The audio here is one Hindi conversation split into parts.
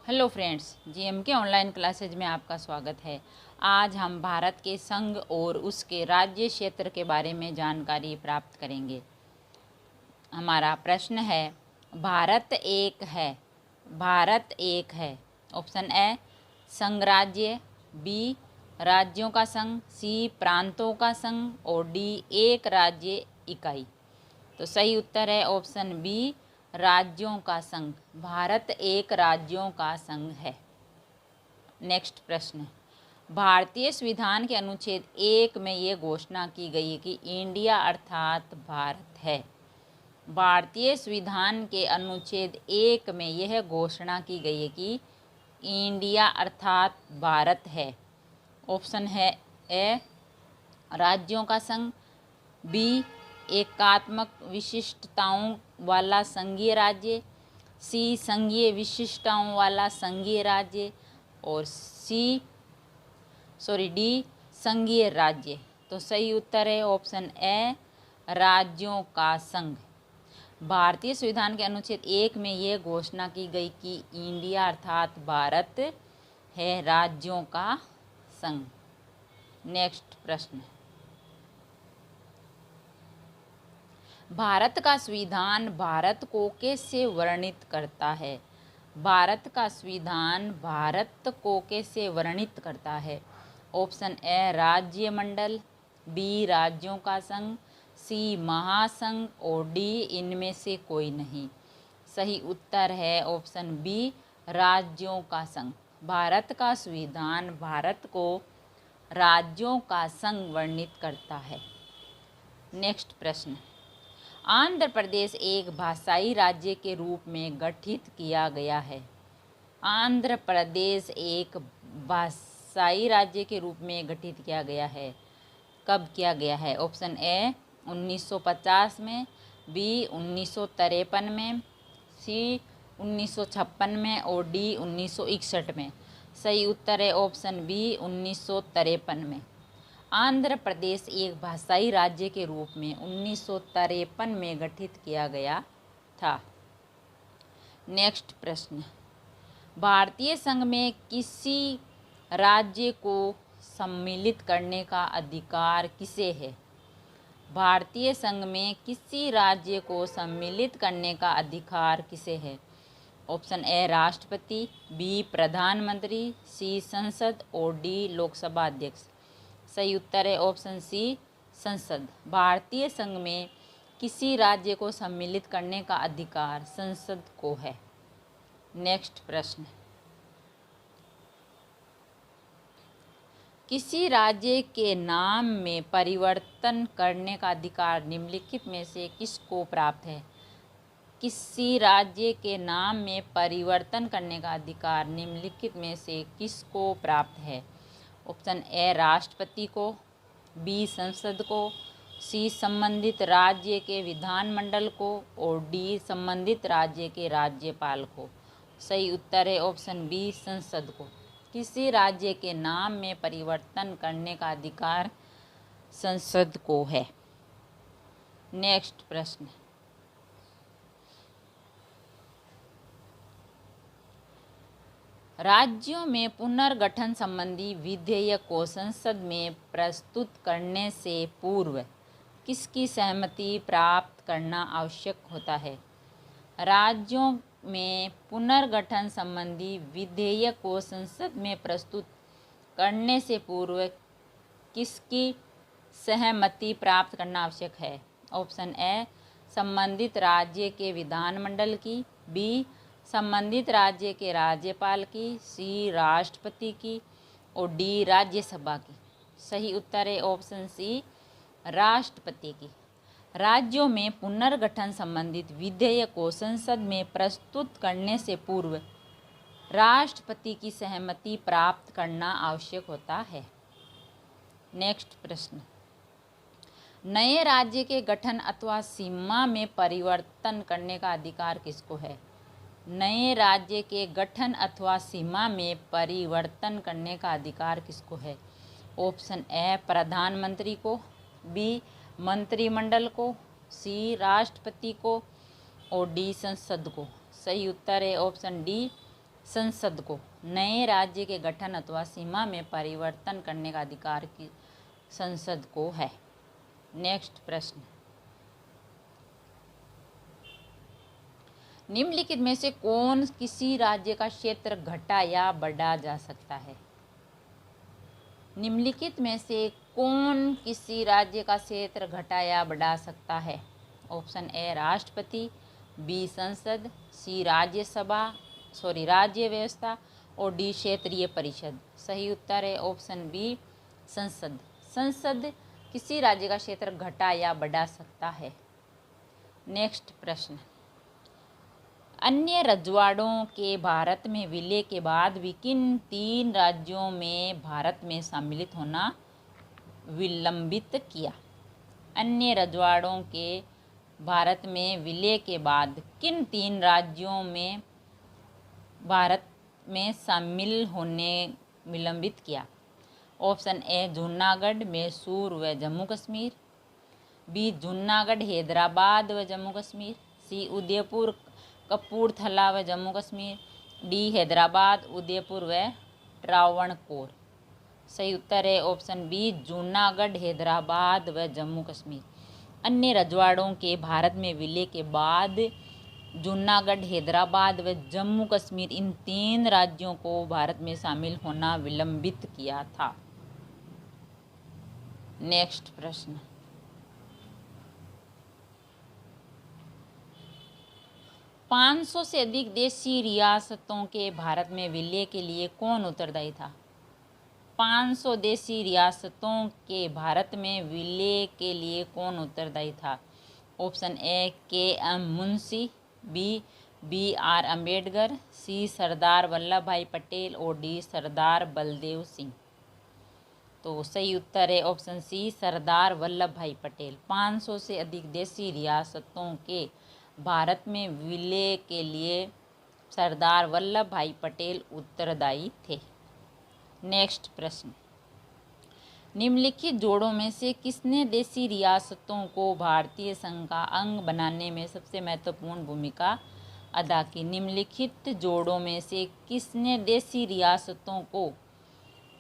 हेलो फ्रेंड्स, जीएमके ऑनलाइन क्लासेज में आपका स्वागत है। आज हम भारत के संघ और उसके राज्य क्षेत्र के बारे में जानकारी प्राप्त करेंगे। हमारा प्रश्न है, भारत एक है। भारत एक है। ऑप्शन ए संघराज्य, बी राज्यों का संघ, सी प्रांतों का संघ और डी एक राज्य इकाई। तो सही उत्तर है ऑप्शन बी राज्यों का संघ। भारत एक राज्यों का संघ है। नेक्स्ट प्रश्न, भारतीय संविधान के अनुच्छेद 1 में ये घोषणा की गई है कि इंडिया अर्थात भारत है। भारतीय संविधान के अनुच्छेद 1 में यह घोषणा की गई है कि इंडिया अर्थात भारत है। ऑप्शन है ए राज्यों का संघ, बी एकात्मक विशिष्टताओं वाला संघीय राज्य, सी संघीय विशिष्टताओं वाला संघीय राज्य और डी संघीय राज्य। तो सही उत्तर है ऑप्शन ए राज्यों का संघ। भारतीय संविधान के अनुच्छेद 1 में यह घोषणा की गई कि इंडिया अर्थात भारत है राज्यों का संघ। नेक्स्ट प्रश्न, भारत का संविधान भारत को कैसे वर्णित करता है? भारत का संविधान भारत को कैसे वर्णित करता है? ऑप्शन ए राज्य मंडल, बी राज्यों का संघ, सी महासंघ और डी इनमें से कोई नहीं। सही उत्तर है ऑप्शन बी राज्यों का संघ। भारत का संविधान भारत को राज्यों का संघ वर्णित करता है। नेक्स्ट प्रश्न, आंध्र प्रदेश एक भाषाई राज्य के रूप में गठित किया गया है। आंध्र प्रदेश एक भाषाई राज्य के रूप में गठित किया गया है। कब किया गया है? ऑप्शन ए 1950 में, बी 1953 में, सी 1956 में और डी 1961 में। सही उत्तर है ऑप्शन बी 1953 में। आंध्र प्रदेश एक भाषाई राज्य के रूप में 1953 में गठित किया गया था। नेक्स्ट प्रश्न, भारतीय संघ में किसी राज्य को सम्मिलित करने का अधिकार किसे है? भारतीय संघ में किसी राज्य को सम्मिलित करने का अधिकार किसे है? ऑप्शन ए राष्ट्रपति, बी प्रधानमंत्री, सी संसद और डी लोकसभा अध्यक्ष। सही उत्तर है ऑप्शन सी संसद। भारतीय संघ में किसी राज्य को सम्मिलित करने का अधिकार संसद को है। नेक्स्ट प्रश्न, किसी राज्य के नाम में परिवर्तन करने का अधिकार निम्नलिखित में से किसको प्राप्त है? किसी राज्य के नाम में परिवर्तन करने का अधिकार निम्नलिखित में से किसको प्राप्त है? ऑप्शन ए राष्ट्रपति को, बी संसद को, सी संबंधित राज्य के विधानमंडल को और डी संबंधित राज्य के राज्यपाल को। सही उत्तर है ऑप्शन बी संसद को। किसी राज्य के नाम में परिवर्तन करने का अधिकार संसद को है। नेक्स्ट प्रश्न, राज्यों में पुनर्गठन संबंधी विधेयक को संसद में प्रस्तुत करने से पूर्व किसकी सहमति प्राप्त करना आवश्यक होता है? राज्यों में पुनर्गठन संबंधी विधेयक को संसद में प्रस्तुत करने से पूर्व किसकी सहमति प्राप्त करना आवश्यक है? ऑप्शन ए संबंधित राज्य के विधानमंडल की, बी संबंधित राज्य के राज्यपाल की, सी राष्ट्रपति की और डी राज्यसभा की। सही उत्तर है ऑप्शन सी राष्ट्रपति की। राज्यों में पुनर्गठन संबंधित विधेयक को संसद में प्रस्तुत करने से पूर्व राष्ट्रपति की सहमति प्राप्त करना आवश्यक होता है। नेक्स्ट प्रश्न, नए राज्य के गठन अथवा सीमा में परिवर्तन करने का अधिकार किसको है? नए राज्य के गठन अथवा सीमा में परिवर्तन करने का अधिकार किसको है? ऑप्शन ए प्रधानमंत्री को, बी मंत्रिमंडल को, सी राष्ट्रपति को और डी संसद को। सही उत्तर है ऑप्शन डी संसद को नए राज्य के गठन अथवा सीमा में परिवर्तन करने का अधिकार की संसद को है। नेक्स्ट प्रश्न, निम्नलिखित में से कौन किसी राज्य का क्षेत्र घटा या बढ़ा जा सकता है? निम्नलिखित में से कौन किसी राज्य का क्षेत्र घटा या बढ़ा सकता है? ऑप्शन ए राष्ट्रपति, बी संसद, सी राज्य व्यवस्था और डी क्षेत्रीय परिषद। सही उत्तर है ऑप्शन बी संसद। संसद किसी राज्य का क्षेत्र घटा या बढ़ा सकता है। नेक्स्ट प्रश्न, अन्य रजवाड़ों के भारत में विलय के बाद भी किन 3 राज्यों में भारत में सम्मिलित होना विलंबित किया? अन्य रजवाड़ों के भारत में विलय के बाद किन 3 राज्यों में भारत में शामिल होने विलंबित किया? ऑप्शन ए जूनागढ़, मैसूर व जम्मू कश्मीर, बी जूनागढ़, हैदराबाद व जम्मू कश्मीर, सी उदयपुर, कपूरथला व जम्मू कश्मीर, डी हैदराबाद, उदयपुर व ट्रावणकोर। सही उत्तर है ऑप्शन बी जूनागढ़, हैदराबाद व जम्मू कश्मीर। अन्य रजवाड़ों के भारत में विलय के बाद जूनागढ़, हैदराबाद व जम्मू कश्मीर इन 3 राज्यों को भारत में शामिल होना विलंबित किया था। नेक्स्ट प्रश्न, पाँच सौ से अधिक देशी रियासतों के भारत में विलय के लिए कौन उत्तरदायी था? 500 देशी रियासतों के भारत में विलय के लिए कौन उत्तरदायी था? Option A K M. Munshi, B R Ambedkar, C Sardar Vallabh Bhai Patel और डी सरदार बलदेव सिंह। तो सही उत्तर है ऑप्शन सी सरदार वल्लभ भाई पटेल। 500 से अधिक देशी रियासतों के भारत में विलय के लिए सरदार वल्लभ भाई पटेल उत्तरदायी थे। नेक्स्ट प्रश्न, निम्नलिखित जोड़ों में से किसने देशी रियासतों को भारतीय संघ का अंग बनाने में सबसे महत्वपूर्ण भूमिका अदा की? निम्नलिखित जोड़ों में से किसने देशी रियासतों को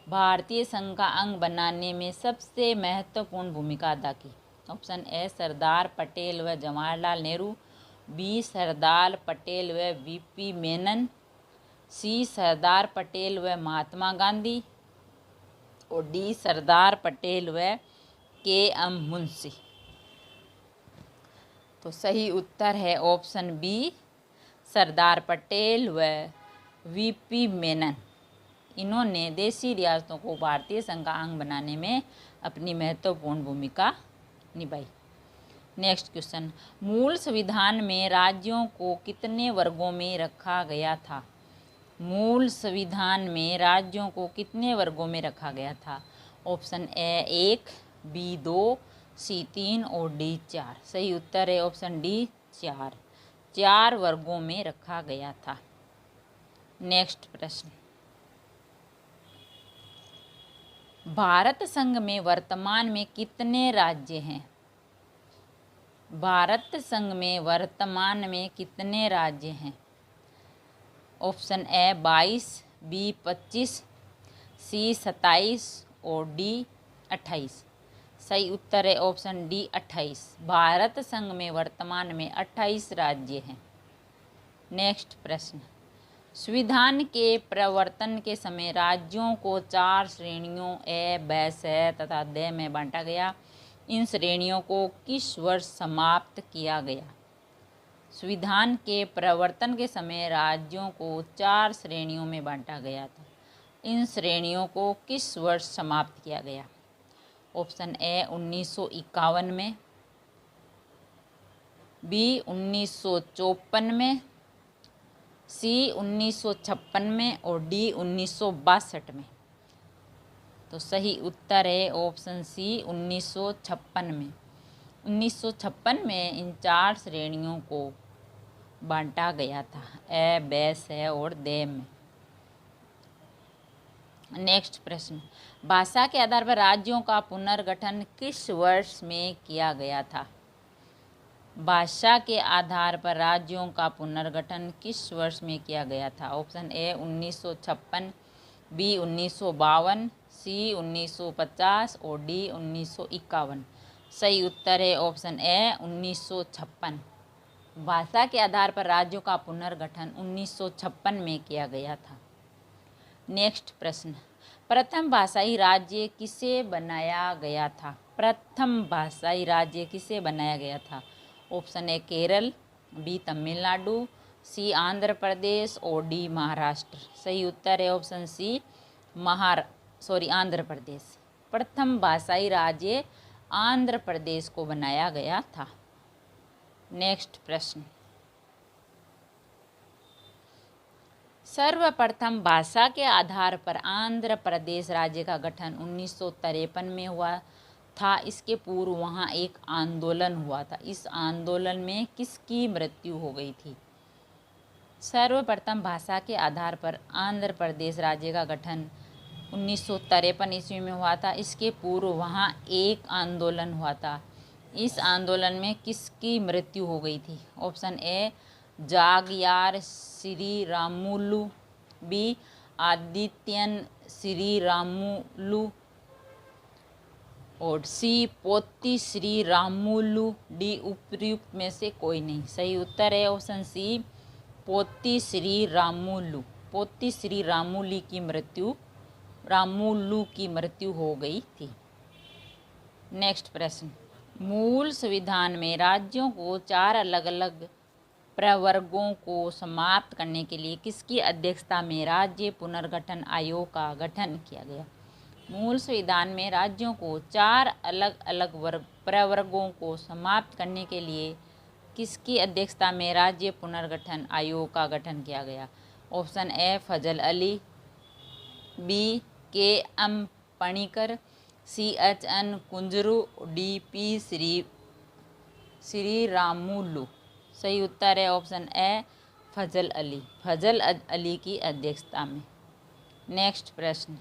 भारतीय संघ का अंग बनाने में सबसे महत्वपूर्ण भूमिका अदा की? ऑप्शन ए सरदार पटेल व जवाहरलाल नेहरू, बी सरदार पटेल व वीपी मेनन, सी सरदार पटेल व महात्मा गांधी और डी सरदार पटेल व के.एम. मुंशी। तो सही उत्तर है ऑप्शन बी सरदार पटेल व वीपी मेनन। इन्होंने देशी रियासतों को भारतीय संघ का अंग बनाने में अपनी महत्वपूर्ण भूमिका निभाई। नेक्स्ट क्वेश्चन, मूल संविधान में राज्यों को कितने वर्गों में रखा गया था? मूल संविधान में राज्यों को कितने वर्गों में रखा गया था? ऑप्शन ए 1, बी 2, सी 3 और डी 4। सही उत्तर है ऑप्शन डी 4 वर्गों में रखा गया था। नेक्स्ट प्रश्न, भारत संघ में वर्तमान में कितने राज्य हैं? भारत संघ में वर्तमान में कितने राज्य हैं? ऑप्शन ए 22, बी 25, सी 27 और डी 28। सही उत्तर है ऑप्शन डी 28। भारत संघ में वर्तमान में 28 राज्य हैं। नेक्स्ट प्रश्न, संविधान के प्रवर्तन के समय राज्यों को 4 श्रेणियों ए, ब, स तथा द में बांटा गया। इन श्रेणियों को किस वर्ष समाप्त किया गया? संविधान के प्रवर्तन के समय राज्यों को 4 श्रेणियों में बांटा गया था। इन श्रेणियों को किस वर्ष समाप्त किया गया? ऑप्शन ए 1951 में, बी 1954 में, सी 1956 में और डी 1962 में। तो सही उत्तर है ऑप्शन सी 1956 में। 1956 में इन 4 श्रेणियों को बांटा गया था, ए, ब, स और द में। नेक्स्ट प्रश्न, भाषा के आधार पर राज्यों का पुनर्गठन किस वर्ष में किया गया था? भाषा के आधार पर राज्यों का पुनर्गठन किस वर्ष में किया गया था? ऑप्शन ए 1956, बी 1952, सी 1950 और डी 1951। सही उत्तर है ऑप्शन ए 1956। भाषा के आधार पर राज्यों का पुनर्गठन 1956 में किया गया था। नेक्स्ट प्रश्न, प्रथम भाषाई राज्य किसे बनाया गया था? प्रथम भाषाई राज्य किसे बनाया गया था? Option A Kerala, B Tamil Nadu, C Andhra Pradesh और डी महाराष्ट्र। सही उत्तर है ऑप्शन सी आंध्र प्रदेश। प्रथम भाषाई राज्य आंध्र प्रदेश को बनाया गया था। नेक्स्ट प्रश्न, सर्वप्रथम भाषा के आधार पर आंध्र प्रदेश राज्य का गठन 1953 में हुआ था। इसके पूर्व वहाँ एक आंदोलन हुआ था। इस आंदोलन में किसकी मृत्यु हो गई थी? सर्वप्रथम भाषा के आधार पर आंध्र प्रदेश राज्य का गठन 1953 ईस्वी में हुआ था। इसके पूर्व वहाँ एक आंदोलन हुआ था। इस आंदोलन में किसकी मृत्यु हो गई थी? ऑप्शन ए जागयार श्रीरामुलु, बी आदित्यन श्रीरामुलु और सी पोती श्रीरामुलु, डी उपर्युक्त में से कोई नहीं। सही उत्तर है ऑप्शन सी पोती श्रीरामुलु। पोती श्रीरामुलु की मृत्यु हो गई थी। नेक्स्ट प्रश्न, मूल संविधान में राज्यों को 4 अलग अलग प्रवर्गों को समाप्त करने के लिए किसकी अध्यक्षता में राज्य पुनर्गठन आयोग का गठन किया गया? मूल संविधान में राज्यों को 4 अलग अलग प्रवर्गों को समाप्त करने के लिए किसकी अध्यक्षता में राज्य पुनर्गठन आयोग का गठन किया गया? Option A Fazal Ali, B K M Panikkar, C H N Kunzru, D P Sriramulu. सही उत्तर है ऑप्शन ए फजल अली की अध्यक्षता में। नेक्स्ट प्रश्न,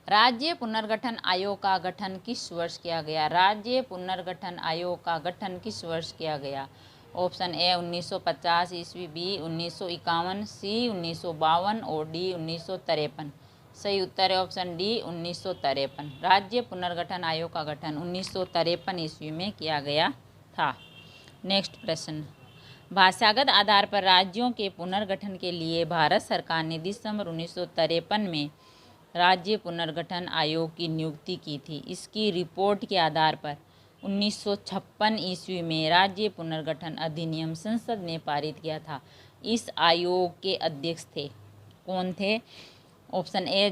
राज्य पुनर्गठन आयोग का गठन किस वर्ष किया गया? राज्य पुनर्गठन आयोग का गठन किस वर्ष किया गया? ऑप्शन ए 1950 ईस्वी, बी 1951, सी 1952 और डी 1953। सही उत्तर है ऑप्शन डी 1953। राज्य पुनर्गठन आयोग का गठन 1953 ईस्वी में किया गया था। नेक्स्ट प्रश्न, भाषागत आधार पर राज्यों के पुनर्गठन के लिए भारत सरकार ने दिसंबर 1953 में राज्य पुनर्गठन आयोग की नियुक्ति की थी। इसकी रिपोर्ट के आधार पर 1956 ईस्वी में राज्य पुनर्गठन अधिनियम संसद ने पारित किया था। इस आयोग के अध्यक्ष थे कौन थे? Option A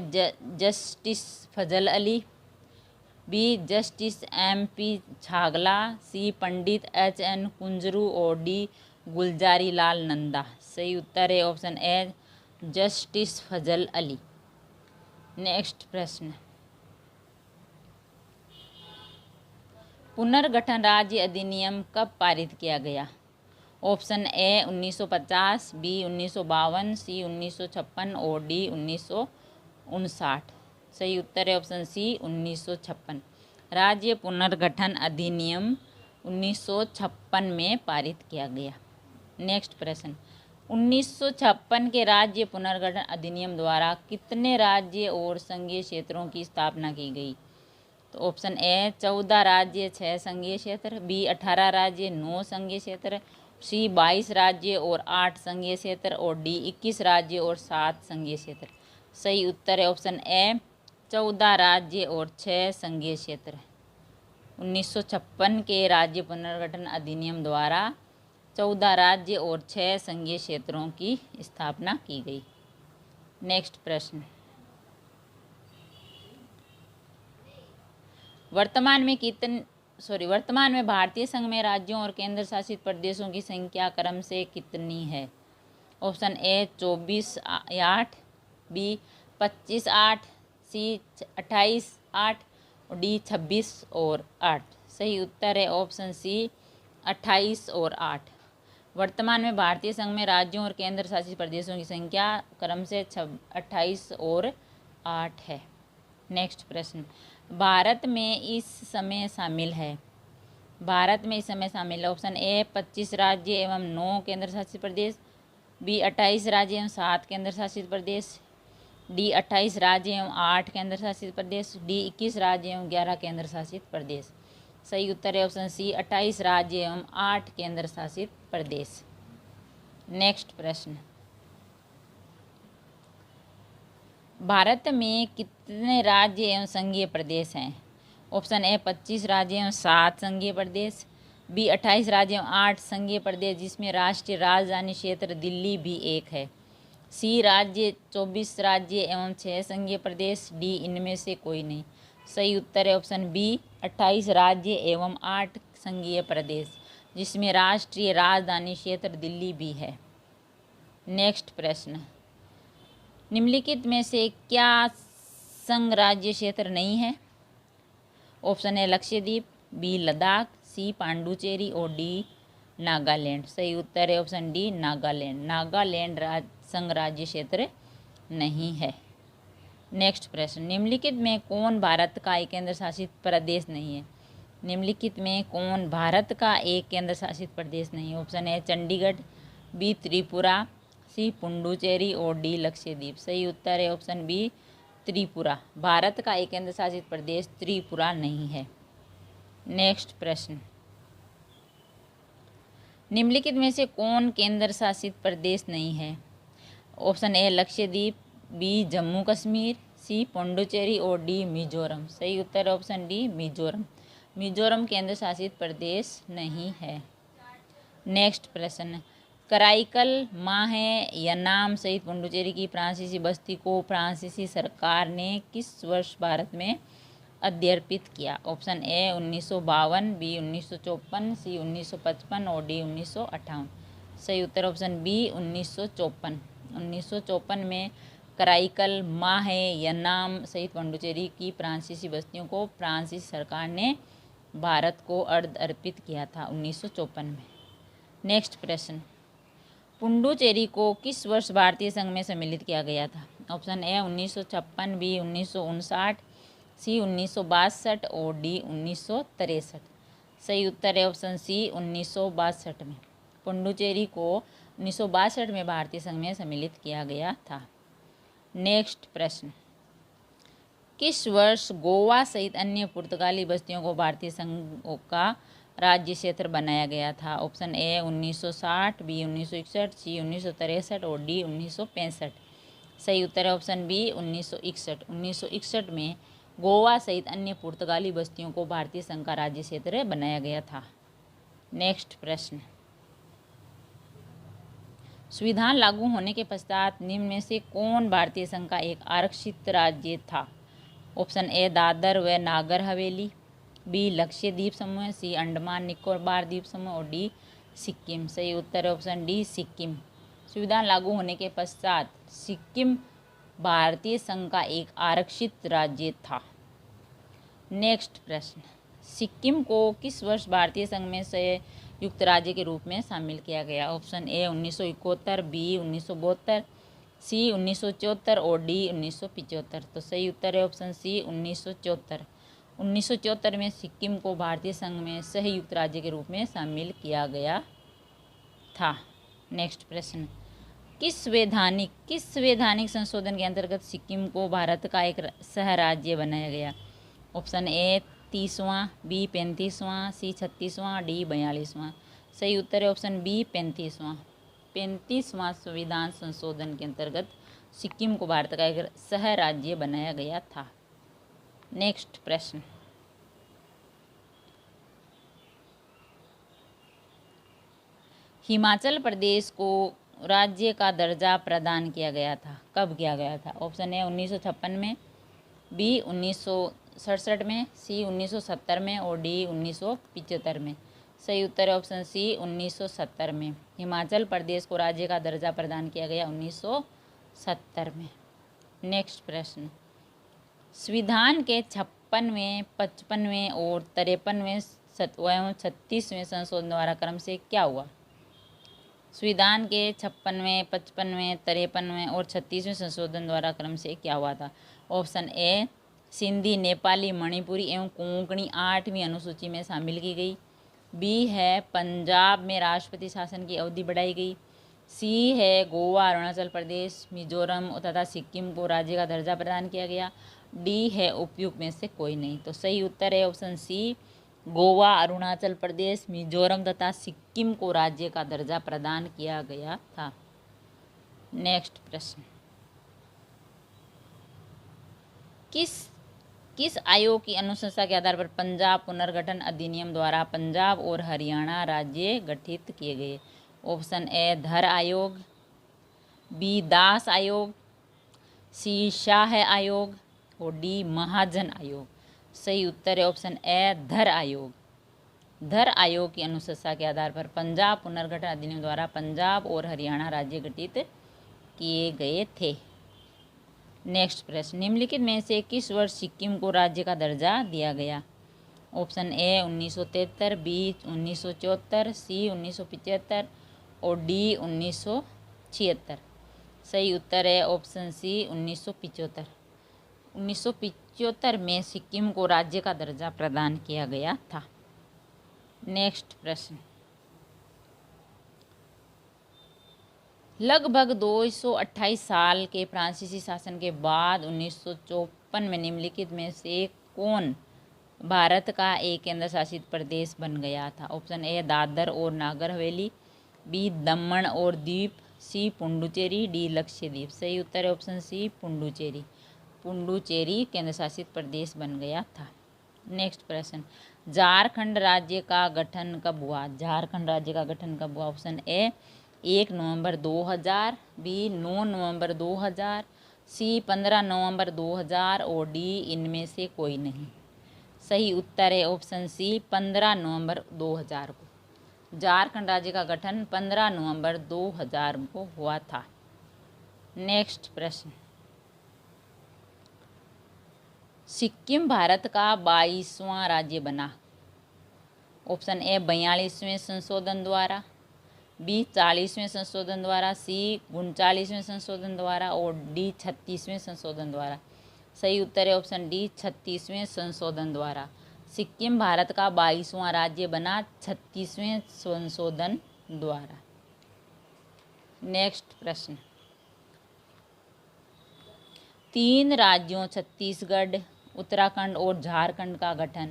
justice Fazal Ali, B justice M P Chagla, C Pandit H N Kunzru और डी गुलजारी लाल नंदा। सही उत्तर है option A justice Fazal Ali. Next प्रश्न, पुनर्गठन राज्य अधिनियम कब पारित किया गया? ऑप्शन ए 1950, बी 1952, सी 1956 और डी 1959। सही उत्तर है ऑप्शन सी 1956। राज्य पुनर्गठन अधिनियम 1956 में पारित किया गया। नेक्स्ट प्रश्न, 1956 के राज्य पुनर्गठन अधिनियम द्वारा कितने राज्य और संघीय क्षेत्रों की स्थापना की गई? तो ऑप्शन ए 14 राज्य 6 संघीय क्षेत्र, बी 18 राज्य 9 संघीय क्षेत्र, सी 22 राज्य और 8 संघीय क्षेत्र और डी 21 राज्य और 7 संघीय क्षेत्र। सही उत्तर है ऑप्शन ए 14 राज्य और 6 संघीय क्षेत्र। 1956 के राज्य पुनर्गठन अधिनियम द्वारा 14 राज्य और 6 संघीय क्षेत्रों की स्थापना की गई। नेक्स्ट प्रश्न, वर्तमान में भारतीय संघ में राज्यों और केंद्र शासित प्रदेशों की संख्या क्रम से कितनी है? ऑप्शन ए 24/8, बी 25/8, सी 28/8 और डी 26 और 8। सही उत्तर है ऑप्शन सी 28 और 8। वर्तमान में भारतीय संघ में राज्यों और केंद्र शासित प्रदेशों की संख्या क्रम से 28 और 8 है। नेक्स्ट प्रश्न, भारत में इस समय शामिल है भारत में इस समय शामिल है। ऑप्शन ए 25 राज्य एवं 9 केंद्र शासित प्रदेश, बी 28 राज्य एवं 7 केंद्र शासित प्रदेश, डी 28 राज्य एवं 8 केंद्र शासित प्रदेश, डी 21 राज्य एवं 11 केंद्र शासित प्रदेश। सही उत्तर है ऑप्शन सी 28 राज्य एवं 8 केंद्र शासित प्रदेश। नेक्स्ट प्रश्न, भारत में कितने राज्य एवं संघीय प्रदेश हैं? ऑप्शन ए 25 राज्य एवं 7 संघीय प्रदेश, बी 28 राज्य एवं 8 संघीय प्रदेश जिसमें राष्ट्रीय राजधानी क्षेत्र दिल्ली भी एक है, सी 24 राज्य एवं 6 संघीय प्रदेश, डी इनमें से कोई नहीं। सही उत्तर है ऑप्शन बी 28 राज्य एवं 8 संघीय प्रदेश जिसमें राष्ट्रीय राजधानी क्षेत्र दिल्ली भी है। नेक्स्ट प्रश्न, निम्नलिखित में से क्या संघ राज्य क्षेत्र नहीं है? Option A Lakshadweep, B Ladakh, C Pondicherry और डी नागालैंड। सही उत्तर है ऑप्शन डी नागालैंड। नागालैंड संघ राज्य क्षेत्र नहीं है। नेक्स्ट प्रश्न, निम्नलिखित में कौन भारत का एक केंद्र शासित प्रदेश नहीं है? निम्नलिखित में कौन भारत का एक केंद्र शासित प्रदेश नहीं है? Option A Chandigarh, B Tripura, C Puducherry और डी लक्षद्वीप। सही उत्तर है ऑप्शन बी त्रिपुरा। भारत का एक केंद्र शासित प्रदेश त्रिपुरा नहीं है। नेक्स्ट प्रश्न, निम्नलिखित में से कौन केंद्र शासित प्रदेश नहीं है? Option A Lakshadweep, B Jammu Kashmir, C Puducherry और डी मिजोरम। सही उत्तर है ऑप्शन डी मिजोरम। मिजोरम केंद्र शासित प्रदेश नहीं है। नेक्स्ट प्रश्न, कराईकल माहेयनाम सहित पुडुचेरी की फ्रांसीसी बस्ती को फ्रांसीसी सरकार ने किस वर्ष भारत में अध्यर्पित किया? ऑप्शन ए 1952, बी 1954, सी 1955 और डी 1958। सही उत्तर ऑप्शन बी 1954। 1954 में कराईकल माहेयनाम सहित पुडुचेरी की फ्रांसीसी बस्तियों को फ्रांसीसी सरकार ने भारत को अर्पित किया था 1954 में। नेक्स्ट प्रश्न, पुडुचेरी को किस वर्ष भारतीय संघ में सम्मिलित किया गया था? ऑप्शन ए 1956, बी 1959, सी 1962 और डी 1963। सही उत्तर है ऑप्शन सी 1962 में। पुडुचेरी को 1962 में भारतीय संघ में सम्मिलित किया गया था। नेक्स्ट प्रश्न, किस वर्ष गोवा सहित अन्य पुर्तगाली बस्तियों को भारतीय संघ का राज्य क्षेत्र बनाया गया था? ऑप्शन ए 1960, बी 1961, सी 1963 और डी 1965। सही उत्तर है ऑप्शन बी 1961। 1961 में गोवा सहित अन्य पुर्तगाली बस्तियों को भारतीय संघ का राज्य क्षेत्र बनाया गया था। नेक्स्ट प्रश्न, संविधान लागू होने के पश्चात निम्न में से कौन भारतीय संघ का एक आरक्षित राज्य था? ऑप्शन ए दादर व नागर हवेली, बी लक्षद्वीप समूह, सी अंडमान निकोबार द्वीप समूह और डी सिक्किम। सही उत्तर है ऑप्शन डी सिक्किम। संविधान लागू होने के पश्चात सिक्किम भारतीय संघ का एक आरक्षित राज्य था। नेक्स्ट प्रश्न, सिक्किम को किस वर्ष भारतीय संघ में संयुक्त राज्य के रूप में शामिल किया गया? ऑप्शन ए 1971, बी 1972, सी 1974 और डी 1975। तो सही उत्तर है ऑप्शन सी 1974। 1974 में सिक्किम को भारतीय संघ में संयुक्त राज्य के रूप में शामिल किया गया था। नेक्स्ट प्रश्न, किस वैधानिक संशोधन के अंतर्गत सिक्किम को भारत का एक सह राज्य बनाया गया? ऑप्शन ए 30वां, बी 35वां, सी 36वां, डी 42वां। सही उत्तर है ऑप्शन बी 35वां। 35वां संविधान संशोधन के अंतर्गत सिक्किम को भारत का एक सह राज्य बनाया गया था। नेक्स्ट प्रश्न, हिमाचल प्रदेश को राज्य का दर्जा प्रदान किया गया था, कब किया गया था? ऑप्शन ए 1956 में, बी 1967 में, सी 1970 में और डी 1975 में। सही उत्तर है ऑप्शन सी 1970 में। हिमाचल प्रदेश को राज्य का दर्जा प्रदान किया गया 1970 में। नेक्स्ट प्रश्न, संविधान के 56वें, 55वें और 53वें एवं 36वें संशोधन द्वारा क्रम से क्या हुआ? संविधान के 56वें, 55वें, 53वें और 36वें संशोधन द्वारा क्रम से क्या हुआ था? ऑप्शन ए सिंधी, नेपाली, मणिपुरी एवं कोंकणी 8वीं अनुसूची में शामिल की गई, बी है पंजाब में राष्ट्रपति शासन की अवधि बढ़ाई गई। सी है गोवा, अरुणाचल प्रदेश, मिजोरम तथा सिक्किम को राज्य का दर्जा प्रदान किया गया। डी है उपयुक्त में से कोई नहीं। तो सही उत्तर है ऑप्शन सी, गोवा, अरुणाचल प्रदेश, मिजोरम तथा सिक्किम को राज्य का दर्जा प्रदान किया गया था। नेक्स्ट प्रश्न, किस आयोग की अनुशंसा के आधार पर पंजाब पुनर्गठन अधिनियम द्वारा पंजाब और हरियाणा राज्य गठित किए गए? ऑप्शन ए धर आयोग, बी दास आयोग, सी शाह आयोग और डी महाजन आयोग। सही उत्तर है ऑप्शन ए धर आयोग। धर आयोग की अनुशंसा के आधार पर पंजाब पुनर्गठन अधिनियम द्वारा पंजाब और हरियाणा राज्य गठित किए गए थे। नेक्स्ट प्रश्न, निम्नलिखित में से किस वर्ष सिक्किम को राज्य का दर्जा दिया गया? ऑप्शन ए 1973, बी 1974, सी 1975 और डी 1976। सही उत्तर है ऑप्शन सी 1975। 1975 में सिक्किम को राज्य का दर्जा प्रदान किया गया था। नेक्स्ट प्रश्न, लगभग 228 साल के फ्रांसीसी शासन के बाद 1954 में निम्नलिखित में से कौन भारत का एक केंद्र शासित प्रदेश बन गया था? ऑप्शन ए दादर और नागर हवेली, बी दमन और दीप, सी पुडुचेरी, डी लक्षद्वीप। सही उत्तर है ऑप्शन सी पुडुचेरी। पुडुचेरी केंद्र शासित प्रदेश बन गया था। नेक्स्ट प्रश्न, झारखंड राज्य का गठन कब हुआ? झारखंड राज्य का गठन कब हुआ? ऑप्शन ए 1 नवंबर 2000, बी 9 नवंबर 2000, सी 15 नवंबर 2000 और डी इनमें से कोई नहीं। सही उत्तर है ऑप्शन सी 15 नवंबर 2000 को। झारखंड राज्य का गठन 15 नवंबर 2000 को हुआ था। नेक्स्ट प्रश्न, सिक्किम भारत का 22वां राज्य बना? ऑप्शन ए 42वें संशोधन द्वारा, बी 40वें संशोधन द्वारा, सी 39वें संशोधन द्वारा और डी 36वें संशोधन द्वारा। सही उत्तर है ऑप्शन डी 36वें संशोधन द्वारा। सिक्किम भारत का 22वां राज्य बना 36वें संशोधन द्वारा। नेक्स्ट प्रश्न, 3 राज्यों छत्तीसगढ़, उत्तराखंड और झारखंड का गठन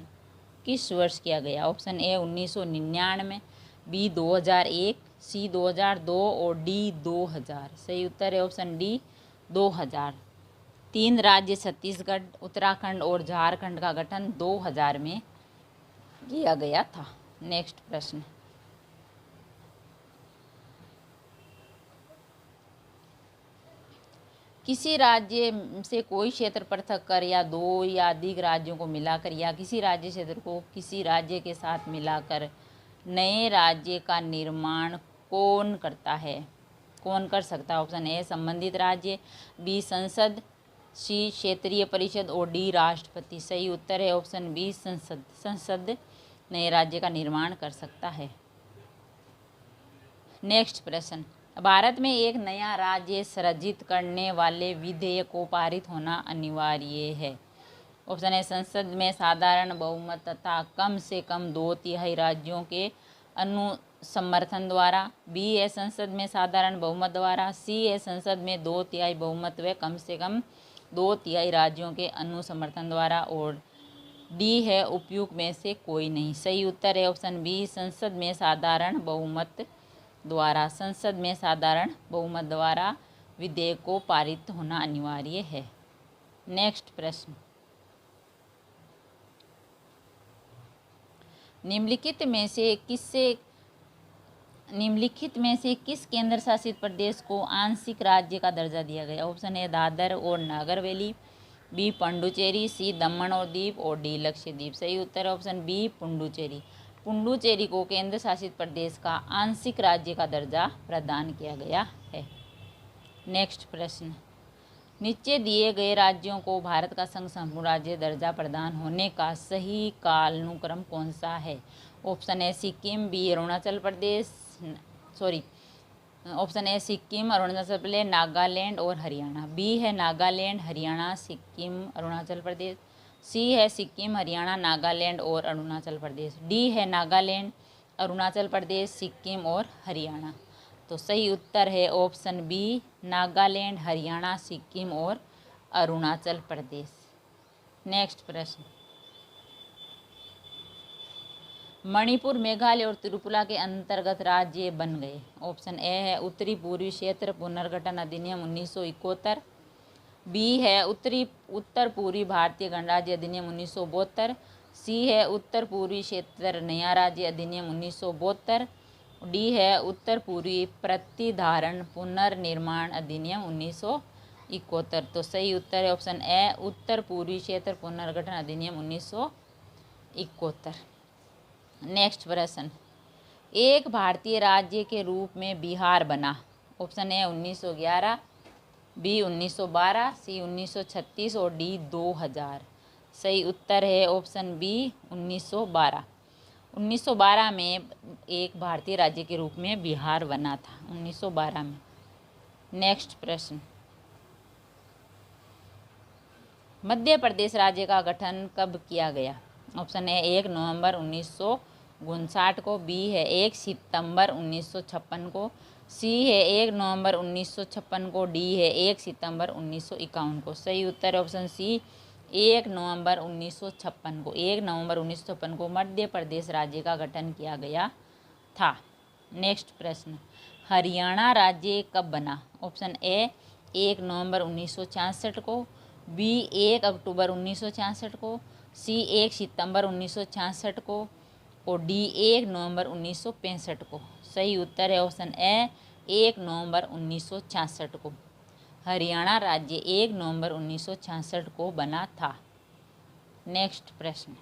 किस वर्ष किया गया? ऑप्शन ए 1999, बी 2001, सी 2002 और डी 2000। सही उत्तर है ऑप्शन डी 2000। 3 राज्य छत्तीसगढ़, उत्तराखंड और झारखंड का गठन 2000 में किया गया था। नेक्स्ट प्रश्न, किसी राज्य से कोई क्षेत्र पृथक कर या 2 या अधिक राज्यों को मिलाकर या किसी राज्य क्षेत्र को किसी राज्य के साथ मिलाकर नए राज्य का निर्माण कौन करता है? कौन कर सकता है? ऑप्शन ए संबंधित राज्य, बी संसद, सी क्षेत्रीय परिषद और डी राष्ट्रपति। सही उत्तर है ऑप्शन बी संसद। संसद नए राज्य का निर्माण कर सकता है। नेक्स्ट प्रश्न, भारत में एक नया राज्य सृजित करने वाले विधेयक को पारित होना अनिवार्य है। ऑप्शन ए संसद में साधारण बहुमत तथा कम से कम 2/3 राज्यों के अनुसमर्थन द्वारा, बी है संसद में साधारण बहुमत द्वारा, सी है संसद में 2/3 बहुमत व कम से कम 2/3 राज्यों के अनुसमर्थन द्वारा और डी है उपयुक्त में से कोई नहीं। सही उत्तर है ऑप्शन बी संसद में साधारण बहुमत द्वारा। संसद में साधारण बहुमत द्वारा विधेयक को पारित होना अनिवार्य है। नेक्स्ट प्रश्न, निम्नलिखित में से किस केंद्र शासित प्रदेश को आंशिक राज्य का दर्जा दिया गया? ऑप्शन ए दादर और नागर हवेली, बी पुडुचेरी, सी दमन और दीप और डी लक्षद्वीप। सही उत्तर ऑप्शन बी पुडुचेरी। पुडुचेरी को केंद्र शासित प्रदेश का आंशिक राज्य का दर्जा प्रदान किया गया है। नेक्स्ट प्रश्न, नीचे दिए गए राज्यों को भारत का संघ संपूर्ण राज्य दर्जा प्रदान होने का सही कालानुक्रम कौन सा है? Option A Sikkim, B Arunachal Pradesh, option A Sikkim, Arunachal Pradesh, Nagaland और हरियाणा, बी है नागालैंड, हरियाणा, सिक्किम, अरुणाचल प्रदेश, सी है सिक्किम, हरियाणा, नागालैंड और अरुणाचल प्रदेश, डी है नागालैंड, अरुणाचल प्रदेश, सिक्किम और हरियाणा। तो सही उत्तर है ऑप्शन बी, नागालैंड, हरियाणा, सिक्किम और अरुणाचल प्रदेश। नेक्स्ट प्रश्न, मणिपुर, मेघालय और त्रिपुरा के अंतर्गत राज्य बन गए। ऑप्शन ए है उत्तरी पूर्वी क्षेत्र पुनर्गठन अधिनियम 1971, बी है उत्तर पूर्वी भारतीय गणराज्य अधिनियम 1972, सी है उत्तर पूर्वी क्षेत्र नया राज्य अधिनियम 1972, डी है उत्तर पूर्वी प्रतिधारण पुनर्निर्माण अधिनियम 1971। तो सही उत्तर है ऑप्शन ए, उत्तर पूर्वी क्षेत्र पुनर्गठन अधिनियम 1971। नेक्स्ट प्रश्न, एक भारतीय राज्य के रूप में बिहार बना। ऑप्शन ए 1911, बी 1912, सी 1936 और डी 2000। सही उत्तर है ऑप्शन बी 1912। 1912 में एक भारतीय राज्य के रूप में बिहार बना था, 1912 में। नेक्स्ट प्रश्न, मध्य प्रदेश राज्य का गठन कब किया गया। ऑप्शन ए 1 नवंबर 1959 को, बी है 1 सितंबर 1956 को, सी है 1 नवंबर 1956 को, डी है 1 सितंबर 1951 को। सही उत्तर है ऑप्शन सी 1 नवंबर 1956 को। 1 नवंबर 1956 को मध्य प्रदेश राज्य का गठन किया गया था। नेक्स्ट प्रश्न, हरियाणा राज्य कब बना। ऑप्शन ए 1 नवंबर 1966 को, बी 1 अक्टूबर 1966 को, सी 1 सितंबर 1966 को और डी 1 नवंबर 1965 को। सही उत्तर है ऑप्शन ए 1 नवंबर 1966 को। हरियाणा राज्य 1 नवंबर 1966 को बना था। नेक्स्ट प्रश्न,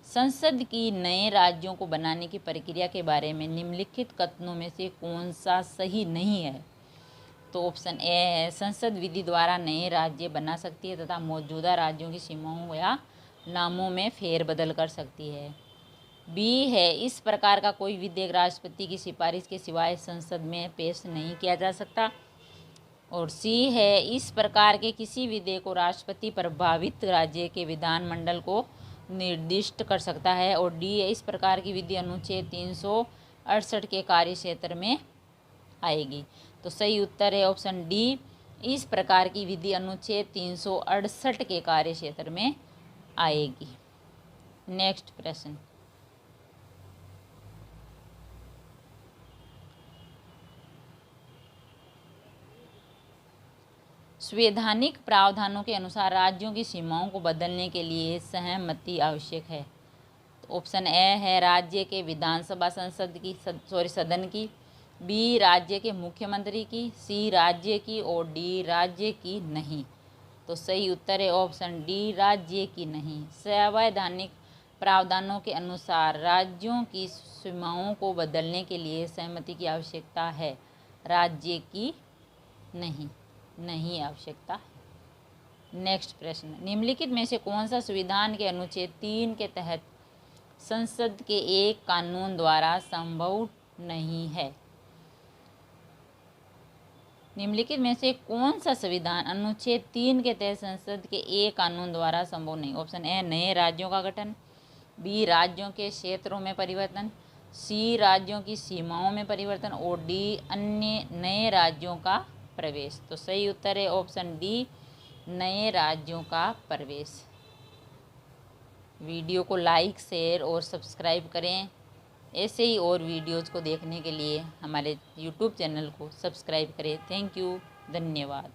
संसद की नए राज्यों को बनाने की प्रक्रिया के बारे में निम्नलिखित कथनों में से कौन सा सही नहीं है। तो ऑप्शन ए है संसद विधि द्वारा नए राज्य बना सकती है तथा मौजूदा राज्यों की सीमाओं या नामों में फेरबदल कर सकती है। बी है इस प्रकार का कोई विधेयक राष्ट्रपति की सिफारिश के सिवाय संसद में पेश नहीं किया जा सकता। और सी है इस प्रकार के किसी विधेयक को राष्ट्रपति प्रभावित राज्य के विधानमंडल को निर्दिष्ट कर सकता है। और डी है इस प्रकार की विधि अनुच्छेद 368 के कार्य क्षेत्र में आएगी। तो सही उत्तर है ऑप्शन डी, इस प्रकार की विधि अनुच्छेद 368 के कार्य क्षेत्र में आएगी। नेक्स्ट प्रश्न, संवैधानिक प्रावधानों के अनुसार राज्यों की सीमाओं को बदलने के लिए सहमति आवश्यक है। तो ऑप्शन ए है राज्य के विधानसभा सदन की, बी राज्य के मुख्यमंत्री की, सी राज्य की और डी राज्य की नहीं। तो सही उत्तर है ऑप्शन डी, राज्य की नहीं। संवैधानिक प्रावधानों के अनुसार राज्यों की सीमाओं को बदलने के लिए सहमति की आवश्यकता है, राज्य की नहीं आवश्यकता। नेक्स्ट प्रश्न, निम्नलिखित में से कौन सा संविधान के अनुच्छेद 3 के तहत संसद के एक कानून द्वारा संभव नहीं है। निम्नलिखित में से कौन सा संविधान अनुच्छेद 3 के तहत संसद के एक कानून द्वारा संभव नहीं। ऑप्शन ए नए राज्यों का गठन, बी राज्यों के क्षेत्रों में परिवर्तन, सी राज्यों की सीमाओं में परिवर्तन और डी अन्य नए राज्यों का प्रवेश। तो सही उत्तर है ऑप्शन डी, नए राज्यों का प्रवेश। वीडियो को लाइक, शेयर और सब्सक्राइब करें। ऐसे ही और वीडियोज़ को देखने के लिए हमारे YouTube चैनल को सब्सक्राइब करें। थैंक यू, धन्यवाद।